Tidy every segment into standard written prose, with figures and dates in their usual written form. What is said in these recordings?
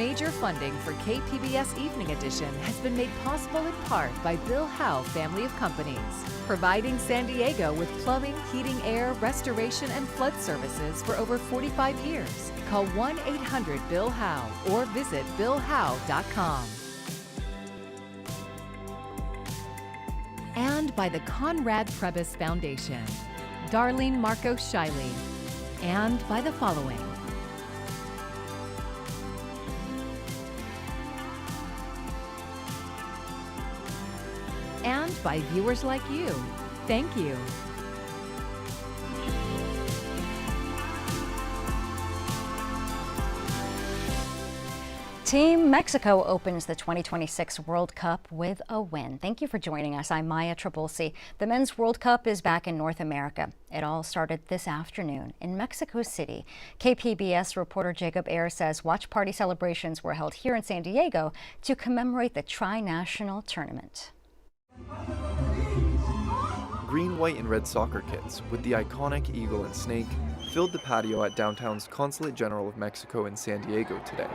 Major funding for KPBS Evening Edition has been made possible in part by Bill Howe Family of Companies, providing San Diego with plumbing, heating, air, restoration, and flood services for over 45 years. Call 1-800-BILL-HOWE or visit billhowe.com. And by the Conrad Prebys Foundation, Darlene Marcos Shiley, and by the following. And by viewers like you. Thank you. Team Mexico opens the 2026 World Cup with a win. Thank you for joining us. I'm Maya Trabulsi. The Men's World Cup is back in North America. It all started this afternoon in Mexico City. KPBS reporter Jacob Ayers says watch party celebrations were held here in San Diego to commemorate the tri-national tournament. Green, white, and red soccer kits with the iconic eagle and snake filled the patio at downtown's Consulate General of Mexico in San Diego today.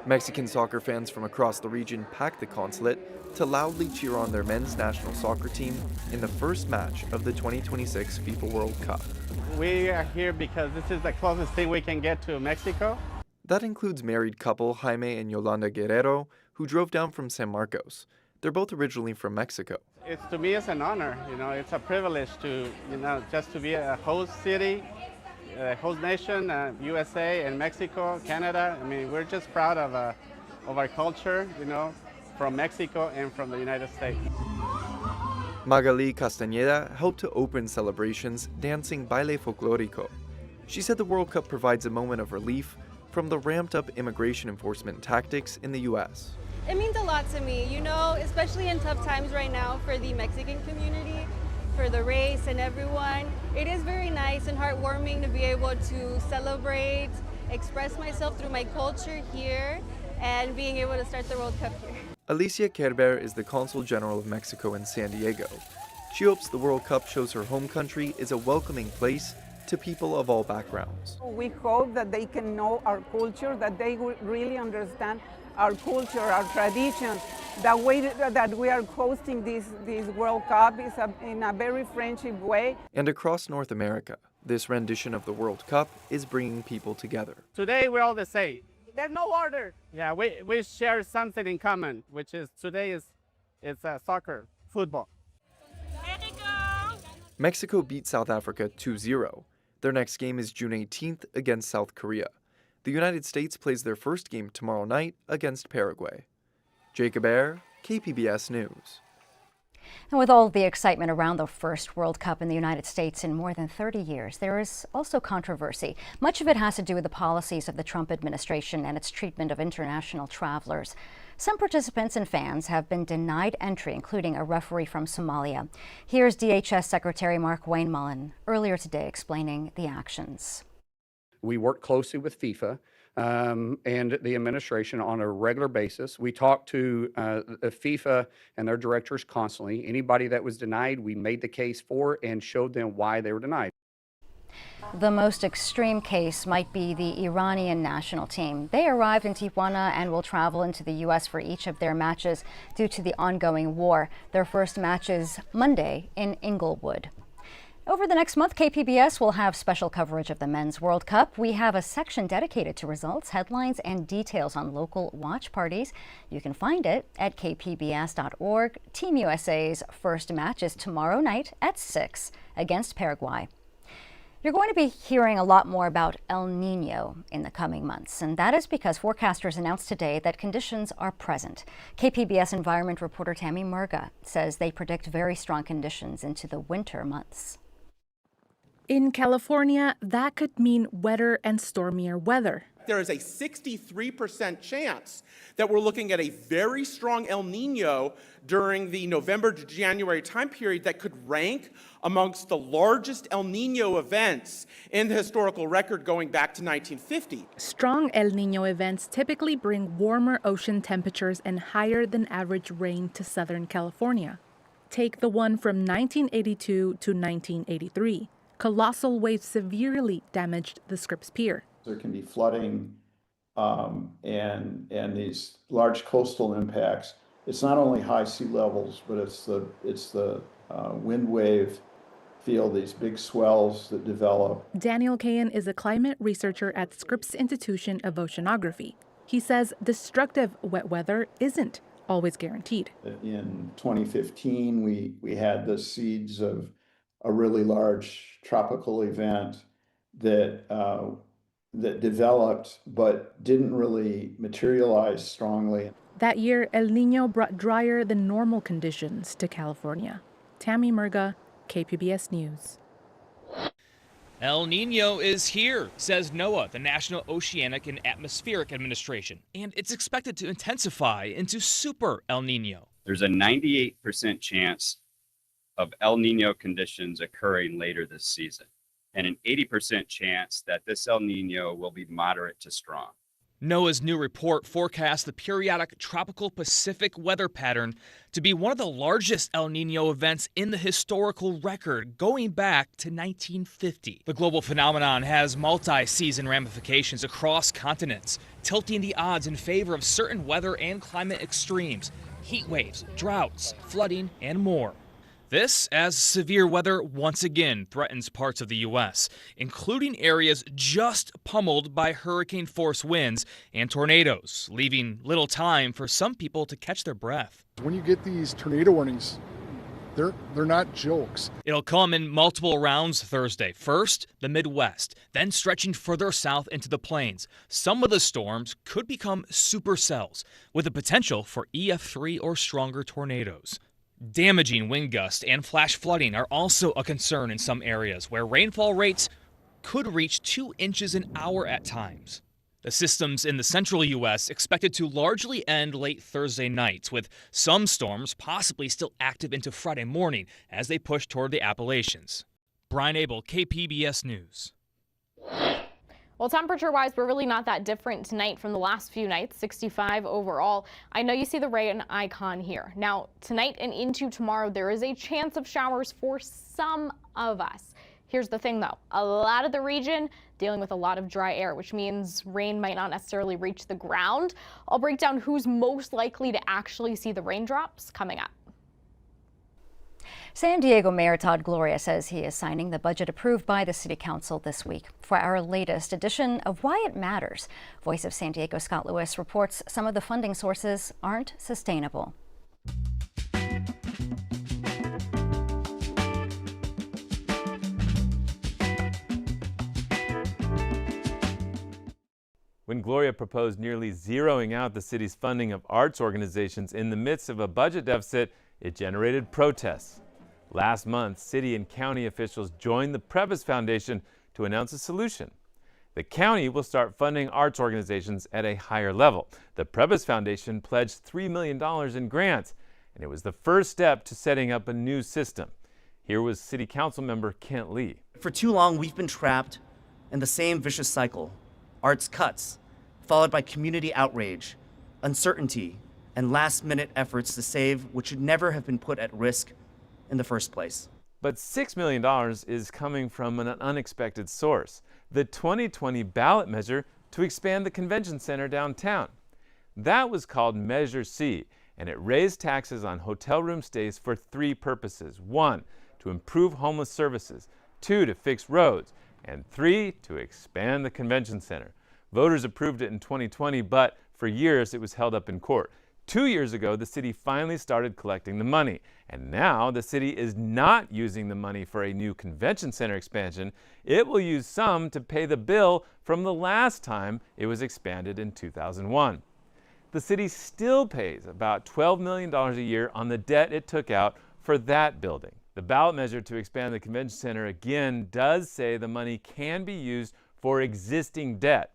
Mexican soccer fans from across the region packed the consulate to loudly cheer on their men's national soccer team in the first match of the 2026 FIFA World Cup. We are here because this is the closest thing we can get to Mexico. That includes married couple Jaime and Yolanda Guerrero, who drove down from San Marcos. They're both originally from Mexico. To me, it's an honor. It's a privilege to, just to be a host city, a host nation, USA and Mexico, Canada. I mean, we're just proud of our culture, from Mexico and from the United States. Magali Castañeda helped to open celebrations dancing baile folclórico. She said the World Cup provides a moment of relief from the ramped-up immigration enforcement tactics in the U.S. It means a lot to me, especially in tough times right now for the Mexican community, for the race and everyone. It is very nice and heartwarming to be able to celebrate, express myself through my culture here, and being able to start the World Cup here. Alicia Kerber is the Consul General of Mexico in San Diego. She hopes the World Cup shows her home country is a welcoming place to people of all backgrounds. We hope that they can know our culture, that they will really understand our culture, our traditions. The way that we are hosting this World Cup is in a very friendship way. And across North America, this rendition of the World Cup is bringing people together. Today we're all the same. There's no order. Yeah, we share something in common, which is today it's soccer, football. Mexico beat South Africa 2-0. Their next game is June 18th against South Korea. The United States plays their first game tomorrow night against Paraguay. Jacob Ayers, KPBS News. And with all the excitement around the first World Cup in the United States in more than 30 years, there is also controversy. Much of it has to do with the policies of the Trump administration and its treatment of international travelers. Some participants and fans have been denied entry, including a referee from Somalia. Here's DHS Secretary Mark Wainmullen earlier today explaining the actions. We work closely with FIFA and the administration on a regular basis. We talk to FIFA and their directors constantly. Anybody that was denied, we made the case for and showed them why they were denied. The most extreme case might be the Iranian national team. They arrived in Tijuana and will travel into the U.S. for each of their matches due to the ongoing war. Their first match is Monday in Inglewood. Over the next month, KPBS will have special coverage of the Men's World Cup. We have a section dedicated to results, headlines, and details on local watch parties. You can find it at kpbs.org. Team USA's first match is tomorrow night at 6 against Paraguay. You're going to be hearing a lot more about El Niño in the coming months, and that is because forecasters announced today that conditions are present. KPBS environment reporter Tammy Murga says they predict very strong conditions into the winter months. In California, that could mean wetter and stormier weather. There is a 63% chance that we're looking at a very strong El Niño during the November to January time period that could rank amongst the largest El Niño events in the historical record going back to 1950. Strong El Niño events typically bring warmer ocean temperatures and higher than average rain to Southern California. Take the one from 1982 to 1983. colossal waves severely damaged the Scripps Pier. There can be flooding and these large coastal impacts. It's not only high sea levels, but it's the wind wave field, these big swells that develop. Daniel Cahan is a climate researcher at Scripps Institution of Oceanography. He says destructive wet weather isn't always guaranteed. In 2015, we had the seeds of a really large tropical event that developed but didn't really materialize strongly. That year, El Niño brought drier than normal conditions to California. Tammy Murga, KPBS News. El Niño is here, says NOAA, the National Oceanic and Atmospheric Administration, and it's expected to intensify into Super El Niño. There's a 98% chance of El Niño conditions occurring later this season, and an 80% chance that this El Niño will be moderate to strong. NOAA's new report forecasts the periodic tropical Pacific weather pattern to be one of the largest El Niño events in the historical record, going back to 1950. The global phenomenon has multi-season ramifications across continents, tilting the odds in favor of certain weather and climate extremes, heat waves, droughts, flooding, and more. This as severe weather once again threatens parts of the U.S., including areas just pummeled by hurricane-force winds and tornadoes, leaving little time for some people to catch their breath. When you get these tornado warnings, they're not jokes. It'll come in multiple rounds Thursday. First, the Midwest, then stretching further south into the plains. Some of the storms could become supercells, with the potential for EF3 or stronger tornadoes. Damaging wind gusts and flash flooding are also a concern in some areas where rainfall rates could reach 2 inches an hour at times. The systems in the central U.S. expected to largely end late Thursday night, with some storms possibly still active into Friday morning as they push toward the Appalachians. Brian Abel, KPBS News. Well, temperature-wise, we're really not that different tonight from the last few nights, 65 overall. I know you see the rain icon here. Now, tonight and into tomorrow, there is a chance of showers for some of us. Here's the thing, though. A lot of the region dealing with a lot of dry air, which means rain might not necessarily reach the ground. I'll break down who's most likely to actually see the raindrops coming up. San Diego Mayor Todd Gloria says he is signing the budget approved by the City Council this week. For our latest edition of Why It Matters, Voice of San Diego Scott Lewis reports some of the funding sources aren't sustainable. When Gloria proposed nearly zeroing out the city's funding of arts organizations in the midst of a budget deficit, it generated protests. Last month, city and county officials joined the Previs Foundation to announce a solution. The county will start funding arts organizations at a higher level. The Previs Foundation pledged $3 million in grants, and it was the first step to setting up a new system. Here was City Council member Kent Lee. For too long, we've been trapped in the same vicious cycle. Arts cuts, followed by community outrage, uncertainty, and last-minute efforts to save what should never have been put at risk in the first place. But $6 million is coming from an unexpected source, the 2020 ballot measure to expand the convention center downtown. That was called Measure C, and it raised taxes on hotel room stays for 3 purposes. 1, to improve homeless services, 2, to fix roads, and 3, to expand the convention center. Voters approved it in 2020, but for years it was held up in court. 2 years ago, the city finally started collecting the money, and now the city is not using the money for a new convention center expansion. It will use some to pay the bill from the last time it was expanded in 2001. The city still pays about $12 million a year on the debt it took out for that building. The ballot measure to expand the convention center again does say the money can be used for existing debt.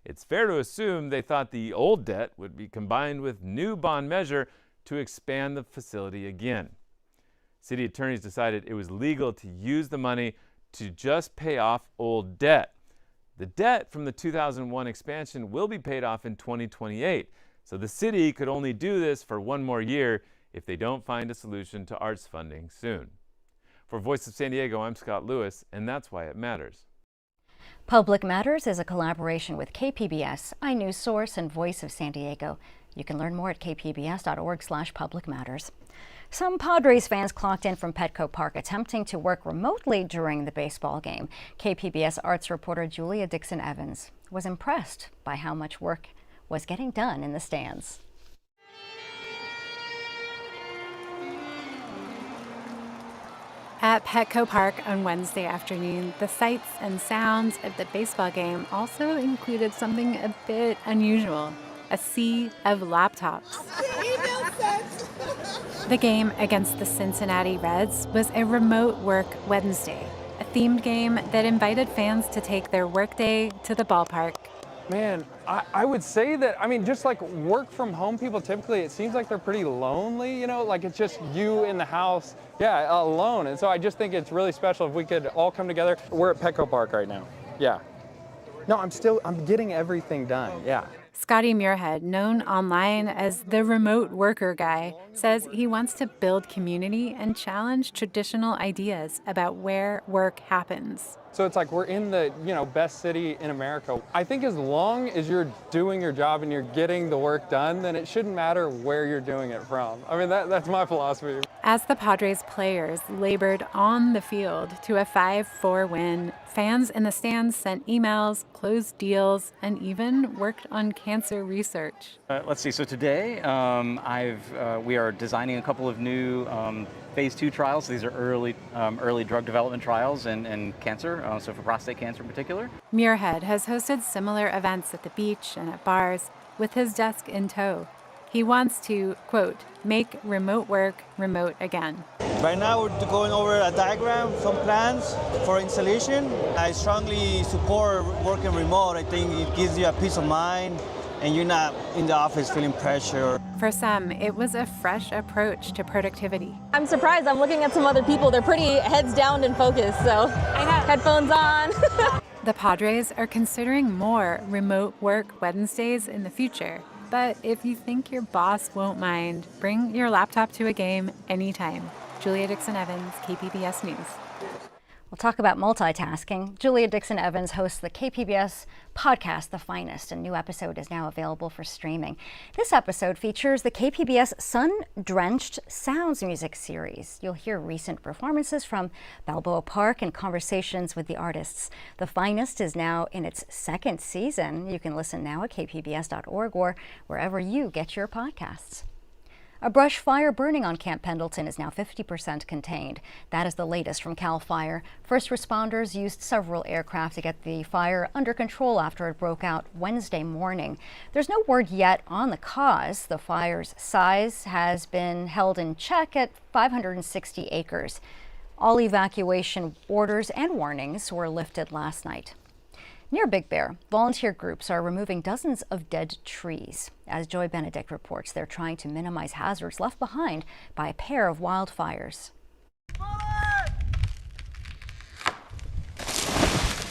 It's fair to assume they thought the old debt would be combined with new bond measure to expand the facility again. City attorneys decided it was legal to use the money to just pay off old debt. The debt from the 2001 expansion will be paid off in 2028, so the city could only do this for 1 more year if they don't find a solution to arts funding soon. For Voice of San Diego, I'm Scott Lewis, and that's why it matters. Public Matters is a collaboration with KPBS, iNews Source, and Voice of San Diego. You can learn more at kpbs.org/publicmatters. Some Padres fans clocked in from Petco Park attempting to work remotely during the baseball game. KPBS arts reporter Julia Dixon-Evans was impressed by how much work was getting done in the stands. At Petco Park on Wednesday afternoon, the sights and sounds of the baseball game also included something a bit unusual, a sea of laptops. The game against the Cincinnati Reds was a remote work Wednesday, a themed game that invited fans to take their workday to the ballpark. Man, I would say that, just like work from home people, typically it seems like they're pretty lonely, like it's just you in the house, alone. And so I just think it's really special if we could all come together. We're at Petco Park right now. Yeah. No, I'm getting everything done. Yeah. Scotty Muirhead, known online as the remote worker guy, says he wants to build community and challenge traditional ideas about where work happens. So it's like we're in the, best city in America. I think as long as you're doing your job and you're getting the work done, then it shouldn't matter where you're doing it from. That's my philosophy. As the Padres players labored on the field to a 5-4 win, fans in the stands sent emails, closed deals, and even worked on cancer research. Let's see. So today, we are designing a couple of new phase 2 trials. These are early drug development trials in cancer, so for prostate cancer in particular. Muirhead has hosted similar events at the beach and at bars with his desk in tow. He wants to, quote, make remote work remote again. Right now we're going over a diagram, some plans for installation. I strongly support working remote. I think it gives you a peace of mind and you're not in the office feeling pressure. For some, it was a fresh approach to productivity. I'm surprised. I'm looking at some other people. They're pretty heads down and focused, so I have headphones on. The Padres are considering more remote work Wednesdays in the future. But if you think your boss won't mind, bring your laptop to a game anytime. Julia Dixon-Evans, KPBS News. We'll talk about multitasking. Julia Dixon-Evans hosts the KPBS podcast, The Finest. A new episode is now available for streaming. This episode features the KPBS Sun-Drenched Sounds music series. You'll hear recent performances from Balboa Park and conversations with the artists. The Finest is now in its second season. You can listen now at kpbs.org or wherever you get your podcasts. A brush fire burning on Camp Pendleton is now 50% contained. That is the latest from CAL FIRE. First responders used several aircraft to get the fire under control after it broke out Wednesday morning. There's no word yet on the cause. The fire's size has been held in check at 560 acres. All evacuation orders and warnings were lifted last night. Near Big Bear, volunteer groups are removing dozens of dead trees. As Joy Benedict reports, they're trying to minimize hazards left behind by a pair of wildfires.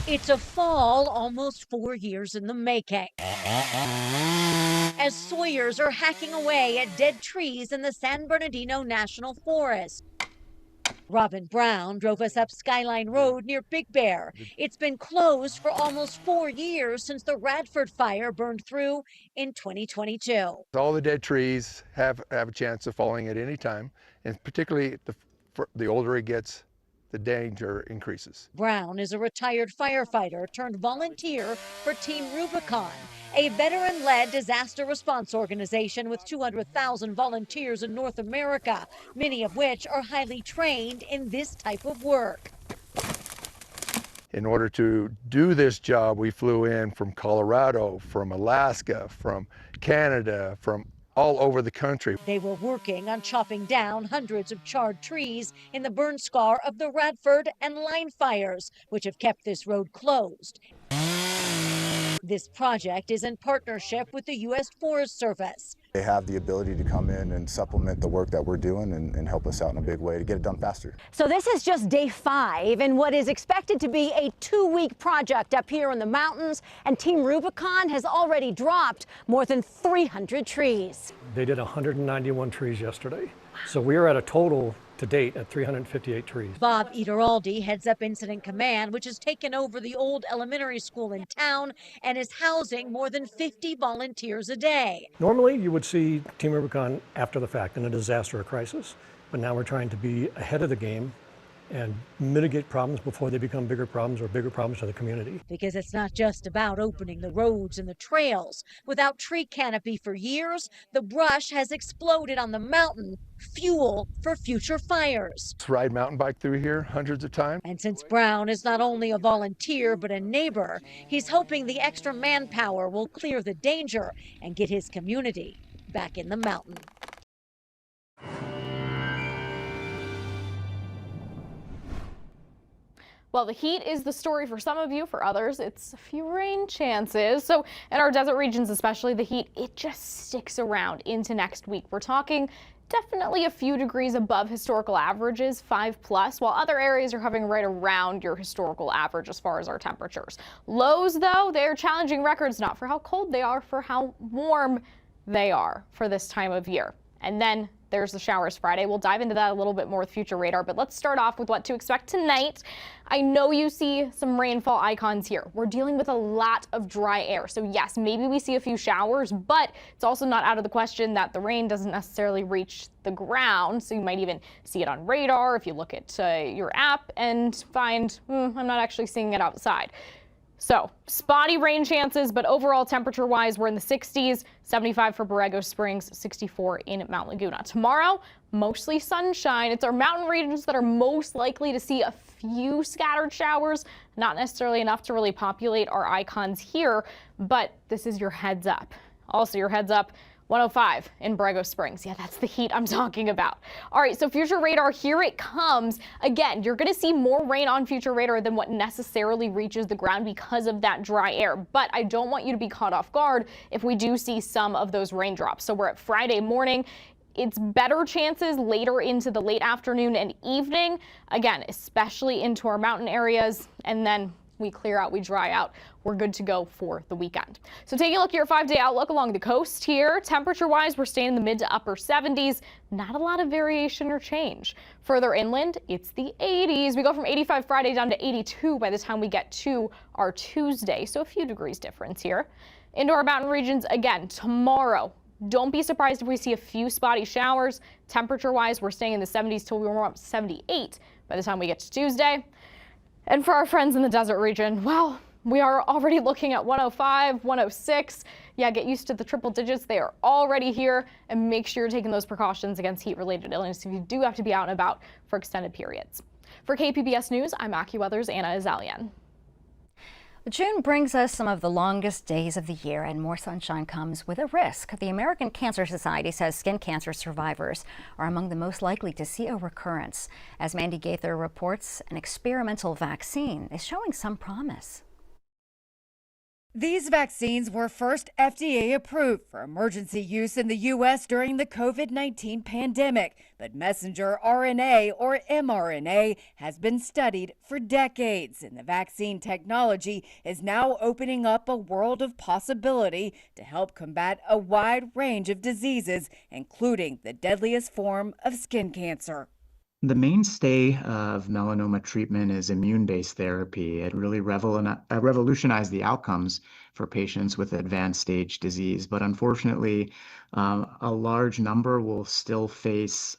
It's a fall almost 4 years in the making. As Sawyers are hacking away at dead trees in the San Bernardino National Forest. Robin Brown drove us up Skyline Road near Big Bear. It's been closed for almost 4 years since the Radford fire burned through in 2022. All the dead trees have a chance of falling at any time, and particularly the older it gets, the danger increases. Brown is a retired firefighter turned volunteer for Team Rubicon, a veteran-led disaster response organization with 200,000 volunteers in North America, many of which are highly trained in this type of work. In order to do this job, we flew in from Colorado, from Alaska, from Canada, from all over the country. They were working on chopping down hundreds of charred trees in the burn scar of the Radford and Line fires, which have kept this road closed. This project is in partnership with the U.S. Forest Service. They have the ability to come in and supplement the work that we're doing and help us out in a big way to get it done faster. So this is just day 5 in what is expected to be a 2-week project up here in the mountains, and Team Rubicon has already dropped more than 300 trees. They did 191 trees yesterday. So we are at a total to date at 358 trees. Bob Ederaldi heads up Incident Command, which has taken over the old elementary school in town and is housing more than 50 volunteers a day. Normally, you would see Team Rubicon after the fact in a disaster or crisis, but now we're trying to be ahead of the game and mitigate problems before they become bigger problems or bigger problems to the community. Because it's not just about opening the roads and the trails. Without tree canopy for years, the brush has exploded on the mountain, fuel for future fires. Ride mountain bike through here hundreds of times. And since Brown is not only a volunteer but a neighbor, he's hoping the extra manpower will clear the danger and get his community back in the mountain. Well, the heat is the story for some of you. For others, it's a few rain chances. So in our desert regions, especially, the heat, it just sticks around into next week. We're talking definitely a few degrees above historical averages, 5+, while other areas are hovering right around your historical average as far as our temperatures. Lows, though, they're challenging records, not for how cold they are, for how warm they are for this time of year. And then there's the showers Friday. We'll dive into that a little bit more with future radar, but let's start off with what to expect tonight. I know you see some rainfall icons here. We're dealing with a lot of dry air. So yes, maybe we see a few showers, but it's also not out of the question that the rain doesn't necessarily reach the ground. So you might even see it on radar if you look at your app and find, I'm not actually seeing it outside. So spotty rain chances, but overall temperature wise, we're in the 60s, 75 for Borrego Springs, 64 in Mount Laguna. Tomorrow, mostly sunshine. It's our mountain regions that are most likely to see a few scattered showers, not necessarily enough to really populate our icons here, but this is your heads up. Also your heads up, 105 in Borrego Springs. Yeah, that's the heat I'm talking about. All right, so future radar, here it comes. Again, you're going to see more rain on future radar than what necessarily reaches the ground because of that dry air. But I don't want you to be caught off guard if we do see some of those raindrops. So we're at Friday morning. It's better chances later into the late afternoon and evening. Again, especially into our mountain areas. And then we clear out, we dry out. We're good to go for the weekend. So taking a look at your 5-day outlook along the coast here, temperature-wise, we're staying in the mid to upper 70s. Not a lot of variation or change. Further inland, it's the 80s. We go from 85 Friday down to 82 by the time we get to our Tuesday. So a few degrees difference here. Into our mountain regions again tomorrow. Don't be surprised if we see a few spotty showers. Temperature-wise, we're staying in the 70s till we warm up 78 by the time we get to Tuesday. And for our friends in the desert region, well, we are already looking at 105, 106. Yeah, get used to the triple digits. They are already here. And make sure you're taking those precautions against heat-related illness if you do have to be out and about for extended periods. For KPBS News, I'm AccuWeather's Anna Azalian. June brings us some of the longest days of the year, and more sunshine comes with a risk. The American Cancer Society says skin cancer survivors are among the most likely to see a recurrence. As Mandy Gaither reports, an experimental vaccine is showing some promise. These vaccines were first FDA approved for emergency use in the U.S. during the COVID-19 pandemic, but messenger RNA or mRNA has been studied for decades, and the vaccine technology is now opening up a world of possibility to help combat a wide range of diseases, including the deadliest form of skin cancer. The mainstay of melanoma treatment is immune-based therapy. It really revolutionized the outcomes for patients with advanced stage disease. But unfortunately, a large number will still face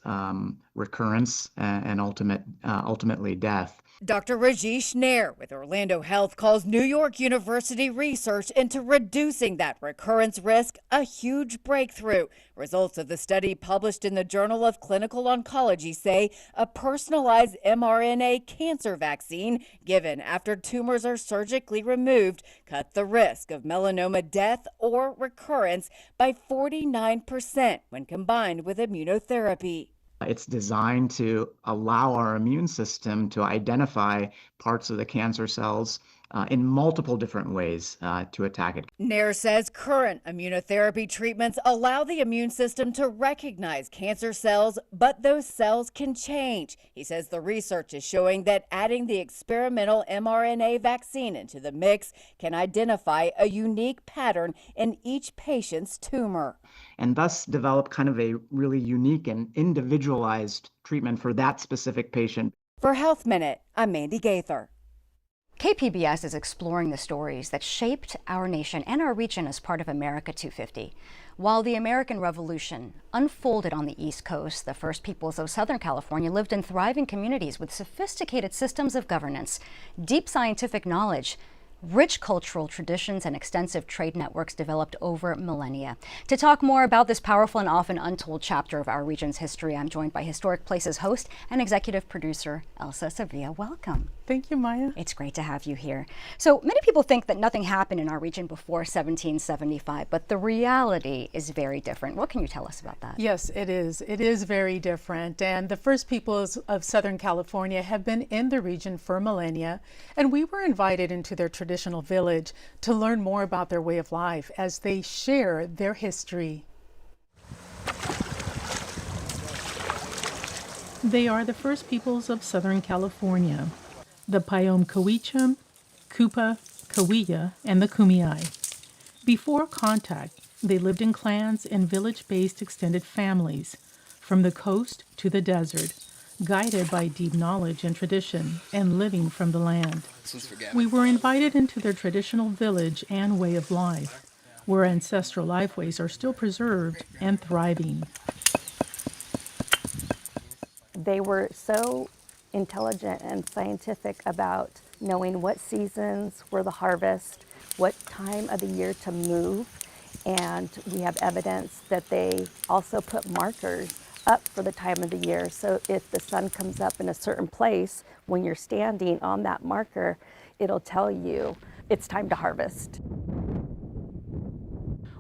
recurrence and ultimately death. Dr. Rajesh Nair with Orlando Health calls New York University research into reducing that recurrence risk a huge breakthrough. Results of the study published in the Journal of Clinical Oncology say a personalized mRNA cancer vaccine given after tumors are surgically removed cut the risk of melanoma death or recurrence by 49% when combined with immunotherapy. It's designed to allow our immune system to identify parts of the cancer cells in multiple different ways to attack it. Nair says current immunotherapy treatments allow the immune system to recognize cancer cells, but those cells can change. He says the research is showing that adding the experimental mRNA vaccine into the mix can identify a unique pattern in each patient's tumor. And thus develop kind of a really unique and individualized treatment for that specific patient. For Health Minute, I'm Mandy Gaither. KPBS is exploring the stories that shaped our nation and our region as part of America 250. While the American Revolution unfolded on the East Coast, the first peoples of Southern California lived in thriving communities with sophisticated systems of governance, deep scientific knowledge, rich cultural traditions, and extensive trade networks developed over millennia. To talk more about this powerful and often untold chapter of our region's history, I'm joined by Historic Places host and executive producer Elsa Sevilla. Welcome. Thank you, Maya. It's great to have you here. So many people think that nothing happened in our region before 1775, but the reality is very different. What can you tell us about that? Yes, it is. It is very different. And the first peoples of Southern California have been in the region for millennia, and we were invited into their traditional village to learn more about their way of life as they share their history. They are the first peoples of Southern California, the Payom Cawicham, Kupa, Cahuilla, and the Kumeyaay. Before contact, they lived in clans and village-based extended families, from the coast to the desert, guided by deep knowledge and tradition, and living from the land. We were invited into their traditional village and way of life, where ancestral lifeways are still preserved and thriving. They were so intelligent and scientific about knowing what seasons were the harvest, what time of the year to move, and we have evidence that they also put markers up for the time of the year. So if the sun comes up in a certain place, when you're standing on that marker, it'll tell you it's time to harvest.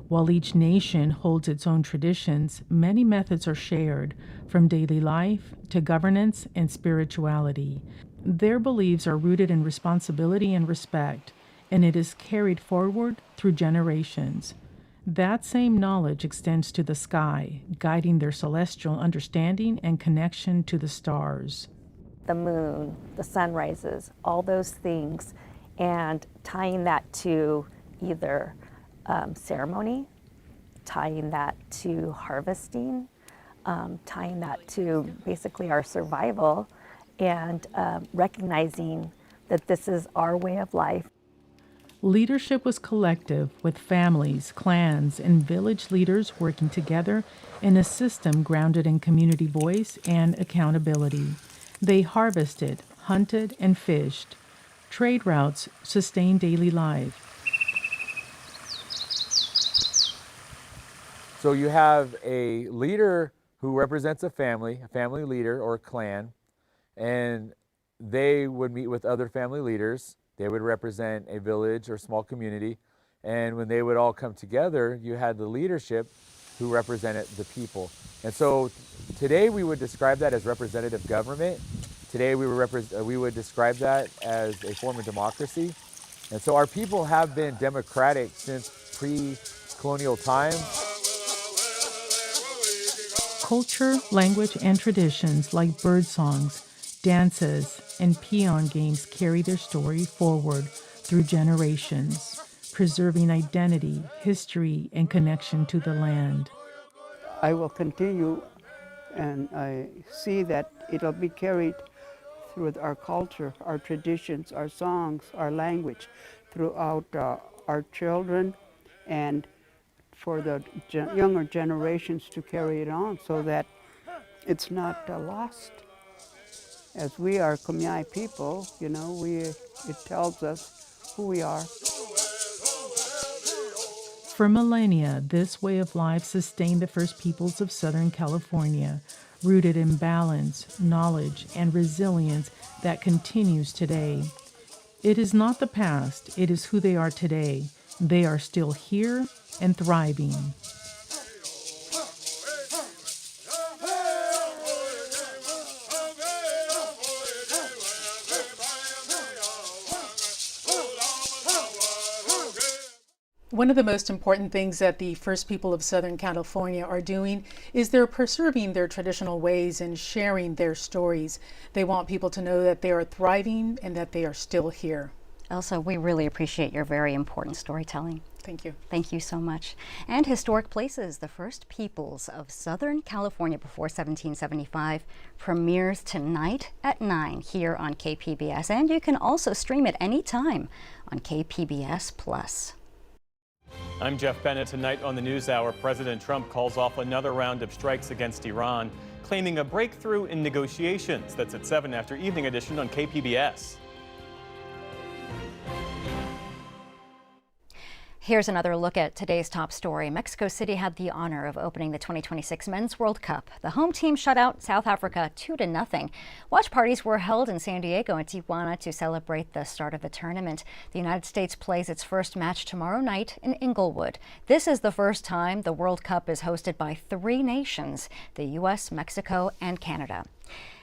While each nation holds its own traditions, many methods are shared, from daily life to governance and spirituality. Their beliefs are rooted in responsibility and respect, and it is carried forward through generations. That same knowledge extends to the sky, guiding their celestial understanding and connection to the stars. The moon, the sunrises, all those things, and tying that to either ceremony, tying that to harvesting, tying that to basically our survival, and recognizing that this is our way of life. Leadership was collective, with families, clans, and village leaders working together in a system grounded in community voice and accountability. They harvested, hunted, and fished. Trade routes sustained daily life. So you have a leader who represents a family leader or a clan, and they would meet with other family leaders. They would represent a village or small community, and when they would all come together, you had the leadership who represented the people. And so today we would describe that as representative government. Today we would describe that as a form of democracy. And so our people have been democratic since pre-colonial times. Culture, language, and traditions like bird songs, dances, and peon games carry their story forward through generations, preserving identity, history, and connection to the land. I will continue, and I see that it'll be carried through our culture, our traditions, our songs, our language, throughout our children, and for the younger generations to carry it on so that it's not lost. As we are Kumeyaay people, you know, it tells us who we are. For millennia, this way of life sustained the first peoples of Southern California, rooted in balance, knowledge, and resilience that continues today. It is not the past, it is who they are today. They are still here and thriving. One of the most important things that the First People of Southern California are doing is they're preserving their traditional ways and sharing their stories. They want people to know that they are thriving and that they are still here. Elsa, we really appreciate your very important storytelling. Thank you. Thank you so much. And Historic Places, the First Peoples of Southern California Before 1775, premieres tonight at 9 here on KPBS. And you can also stream it anytime on KPBS Plus. I'm Jeff Bennett. Tonight on the NewsHour, President Trump calls off another round of strikes against Iran, claiming a breakthrough in negotiations. That's at 7 after Evening Edition on KPBS. Here's another look at today's top story. Mexico City had the honor of opening the 2026 Men's World Cup. The home team shut out South Africa 2-0. Watch parties were held in San Diego and Tijuana to celebrate the start of the tournament. The United States plays its first match tomorrow night in Inglewood. This is the first time the World Cup is hosted by 3 nations, the U.S., Mexico, and Canada.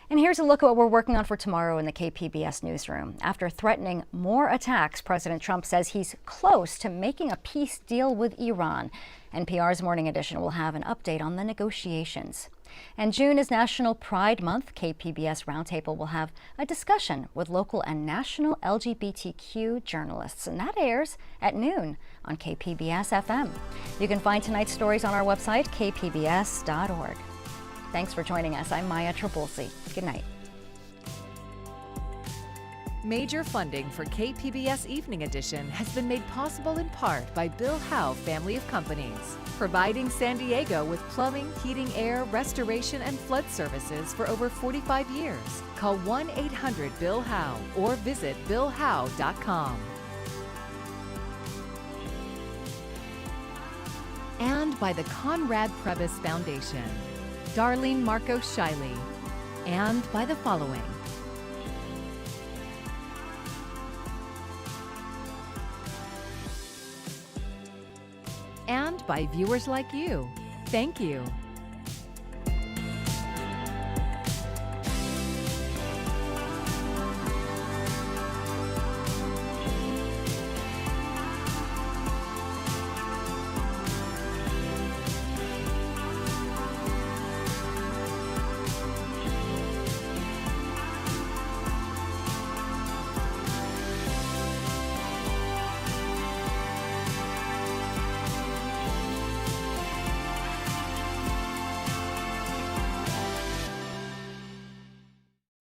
And here's a look at what we're working on for tomorrow in the KPBS newsroom. After threatening more attacks, President Trump says he's close to making a peace deal with Iran. NPR's Morning Edition will have an update on the negotiations. And June is National Pride Month. KPBS Roundtable will have a discussion with local and national LGBTQ journalists, and that airs at noon on KPBS FM. You can find tonight's stories on our website, kpbs.org. Thanks for joining us. I'm Maya Trabulsi. Good night. Major funding for KPBS Evening Edition has been made possible in part by Bill Howe Family of Companies, providing San Diego with plumbing, heating, air, restoration, and flood services for over 45 years. Call 1-800-BILL-HOWE or visit billhowe.com. And by the Conrad Prebys Foundation, Darlene Marco Shiley, and by the following. And by viewers like you. Thank you.